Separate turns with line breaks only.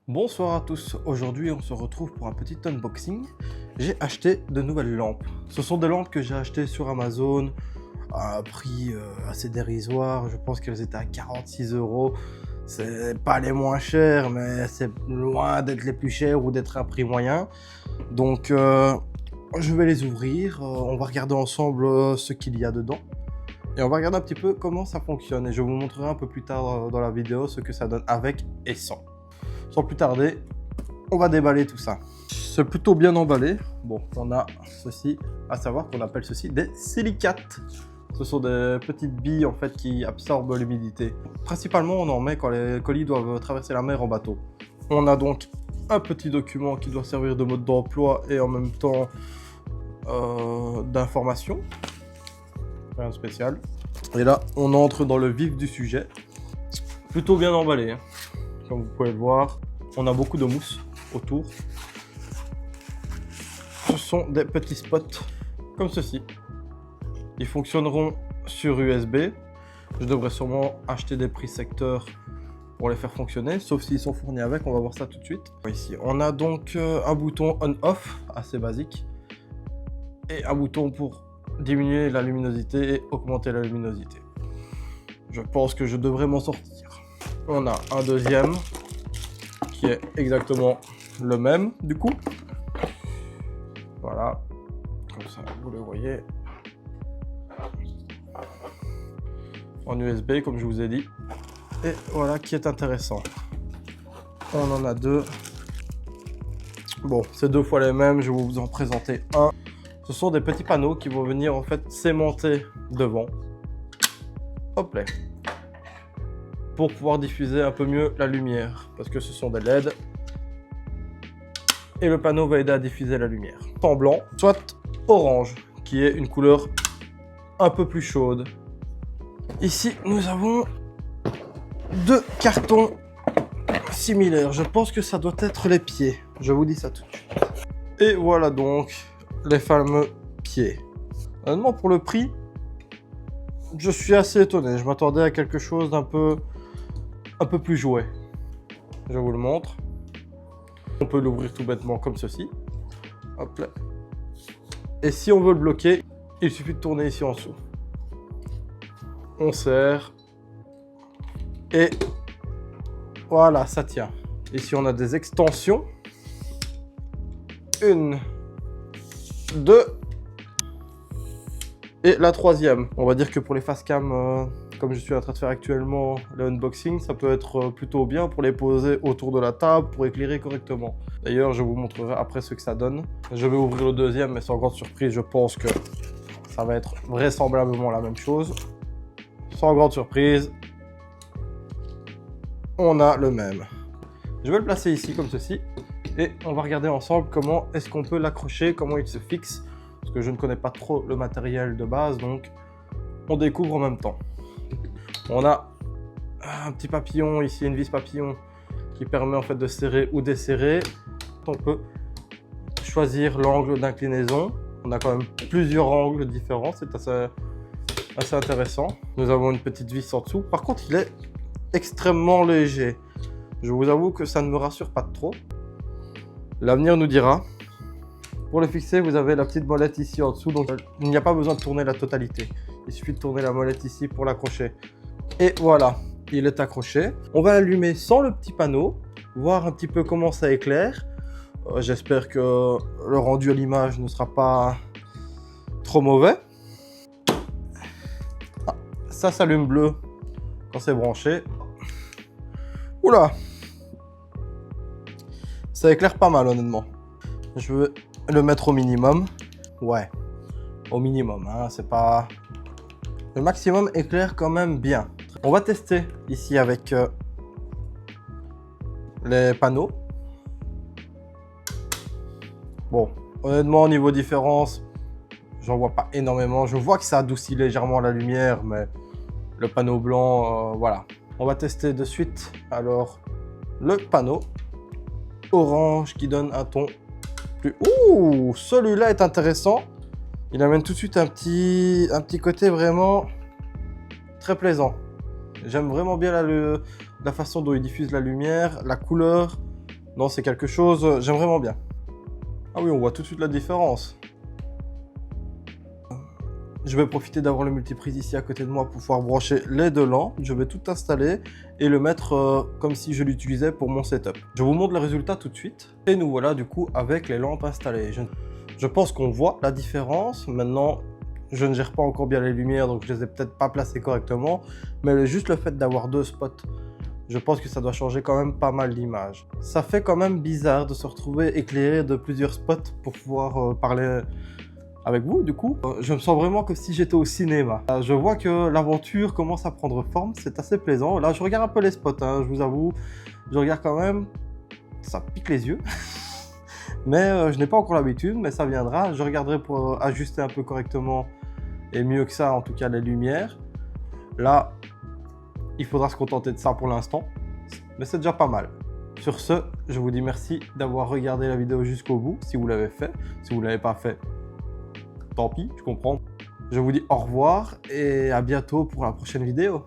Bonsoir à tous, aujourd'hui on se retrouve pour un petit unboxing. J'ai acheté de nouvelles lampes. Ce sont des lampes que j'ai achetées sur Amazon à un prix assez dérisoire. Je pense qu'elles étaient à 46 €. C'est pas les moins chères, mais c'est loin d'être les plus chères ou d'être un prix moyen. Donc je vais les ouvrir, on va regarder ensemble ce qu'il y a dedans. Et on va regarder un petit peu comment ça fonctionne. Et je vous montrerai un peu plus tard dans la vidéo ce que ça donne avec et sans. Sans plus tarder, on va déballer tout ça. C'est plutôt bien emballé. Bon, on a ceci, à savoir qu'on appelle ceci des silicates. Ce sont des petites billes en fait qui absorbent l'humidité. Principalement, on en met quand les colis doivent traverser la mer en bateau. On a donc un petit document qui doit servir de mode d'emploi et en même temps d'information. Rien de spécial. Et là, on entre dans le vif du sujet. Plutôt bien emballé, hein. Comme vous pouvez le voir, on a beaucoup de mousse autour. Ce sont des petits spots comme ceci. Ils fonctionneront sur USB. Je devrais sûrement acheter des prises secteurs pour les faire fonctionner, sauf s'ils sont fournis avec, on va voir ça tout de suite. Ici, on a donc un bouton on-off assez basique et un bouton pour diminuer la luminosité et augmenter la luminosité. Je pense que je devrais m'en sortir. On a un deuxième qui est exactement le même du coup. Voilà, comme ça vous le voyez. En USB comme je vous ai dit. Et voilà qui est intéressant. On en a deux. Bon, c'est deux fois les mêmes, je vais vous en présenter un. Ce sont des petits panneaux qui vont venir en fait s'aimanter devant. Hop là. Pour pouvoir diffuser un peu mieux la lumière, parce que ce sont des LED. Et le panneau va aider à diffuser la lumière. En blanc, soit orange, qui est une couleur un peu plus chaude. Ici, nous avons deux cartons similaires. Je pense que ça doit être les pieds. Je vous dis ça tout de suite. Et voilà donc les fameux pieds. Honnêtement, pour le prix, je suis assez étonné. Je m'attendais à quelque chose d'un peu plus jouet. Je vous le montre. On peut l'ouvrir tout bêtement comme ceci. Hop là. Et si on veut le bloquer, il suffit de tourner ici en dessous. On serre. Et voilà, ça tient. Ici, on a des extensions. Une, deux. Et la troisième. On va dire que pour les face cam, comme je suis en train de faire actuellement le unboxing, ça peut être plutôt bien pour les poser autour de la table, pour éclairer correctement. D'ailleurs, je vous montrerai après ce que ça donne. Je vais ouvrir le deuxième, mais sans grande surprise, je pense que ça va être vraisemblablement la même chose. Sans grande surprise, on a le même. Je vais le placer ici comme ceci, et on va regarder ensemble comment est-ce qu'on peut l'accrocher, comment il se fixe, parce que je ne connais pas trop le matériel de base, donc on découvre en même temps. On a un petit papillon ici, une vis papillon qui permet en fait de serrer ou desserrer. On peut choisir l'angle d'inclinaison. On a quand même plusieurs angles différents, c'est assez intéressant. Nous avons une petite vis en dessous. Par contre, il est extrêmement léger. Je vous avoue que ça ne me rassure pas trop. L'avenir nous dira. Pour le fixer, vous avez la petite molette ici en dessous, donc il n'y a pas besoin de tourner la totalité. Il suffit de tourner la molette ici pour l'accrocher. Et voilà, il est accroché. On va l'allumer sans le petit panneau, voir un petit peu comment ça éclaire. J'espère que le rendu à l'image ne sera pas trop mauvais. Ah, ça s'allume bleu quand c'est branché. Oula! Ça éclaire pas mal honnêtement. Je vais le mettre au minimum. Ouais, au minimum, hein, c'est pas... Le maximum éclaire quand même bien. On va tester ici avec les panneaux. Bon, honnêtement, au niveau différence, j'en vois pas énormément. Je vois que ça adoucit légèrement la lumière, mais le panneau blanc, voilà. On va tester de suite, alors, le panneau orange qui donne un ton plus... Ouh, celui-là est intéressant. Il amène tout de suite un petit côté vraiment très plaisant. J'aime vraiment bien la façon dont il diffuse la lumière, la couleur. Non, c'est quelque chose, j'aime vraiment bien. Ah oui, on voit tout de suite la différence. Je vais profiter d'avoir le multiprise ici à côté de moi pour pouvoir brancher les deux lampes. Je vais tout installer et le mettre comme si je l'utilisais pour mon setup. Je vous montre le résultat tout de suite. Et nous voilà du coup avec les lampes installées. Je pense qu'on voit la différence. Maintenant, je ne gère pas encore bien les lumières, donc je les ai peut-être pas placées correctement. Mais juste le fait d'avoir deux spots, je pense que ça doit changer quand même pas mal l'image. Ça fait quand même bizarre de se retrouver éclairé de plusieurs spots pour pouvoir parler avec vous, du coup. Je me sens vraiment comme si j'étais au cinéma. Je vois que l'aventure commence à prendre forme, c'est assez plaisant. Là, je regarde un peu les spots, hein, je vous avoue. Je regarde quand même, ça pique les yeux. Mais je n'ai pas encore l'habitude, mais ça viendra. Je regarderai pour ajuster un peu correctement et mieux que ça, en tout cas, les lumières. Là, il faudra se contenter de ça pour l'instant, mais c'est déjà pas mal. Sur ce, je vous dis merci d'avoir regardé la vidéo jusqu'au bout, si vous l'avez fait. Si vous ne l'avez pas fait, tant pis, je comprends. Je vous dis au revoir et à bientôt pour la prochaine vidéo.